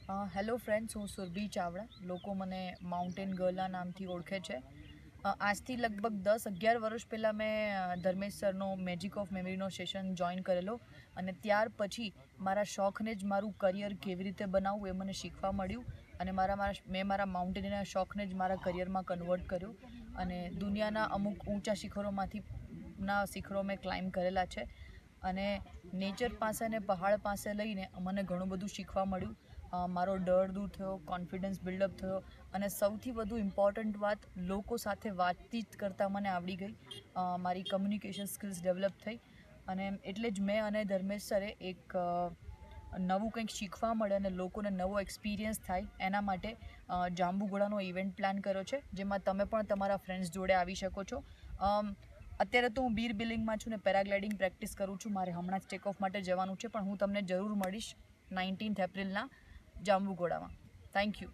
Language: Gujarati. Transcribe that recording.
હેલો ફ્રેન્ડ્સ, હું સુરભી ચાવડા. લોકો મને માઉન્ટેન ગર્લના નામથી ઓળખે છે. આજથી લગભગ 10-11 વર્ષ પહેલાં મેં ધર્મેશ સરનો મેજિક ઓફ મેમરીનો સેશન જોઈન કરેલો અને ત્યાર પછી મારા શોખને જ મારું કરિયર કેવી રીતે બનાવવું એ મને શીખવા મળ્યું અને મેં મારા માઉન્ટેનના શોખને જ મારા કરિયરમાં કન્વર્ટ કર્યો અને દુનિયાના અમુક ઊંચા શિખરો મેં ક્લાઇમ્બ કરેલા છે અને નેચર પાસે અને પહાડ પાસે લઈને મને ઘણું બધું શીખવા મળ્યું. મારો ડર દૂર થયો, કોન્ફિડન્સ બિલ્ડઅપ થયો અને સૌથી વધુ ઇમ્પોર્ટન્ટ વાત, લોકો સાથે વાતચીત કરતાં મને આવડી ગઈ. મારી કમ્યુનિકેશન સ્કિલ્સ ડેવલપ થઈ અને એટલે જ મેં અને ધર્મેશ સરે એક નવું કંઈક શીખવા મળે અને લોકોને નવો એક્સપિરિયન્સ થાય એના માટે જાંબુઘોડાનો ઇવેન્ટ પ્લાન કર્યો છે, જેમાં તમે પણ તમારા ફ્રેન્ડ્સ જોડે આવી શકો છો. અત્યારે તો હું બીર બિલિંગમાં છું ને પેરાગ્લાઇડિંગ પ્રેક્ટિસ કરું છું. મારે હમણાં જ ટેક ઓફ માટે જવાનું છે, પણ હું તમને જરૂર મળીશ 19 એપ્રિલના જાંબુઘોડામાં. Thank you.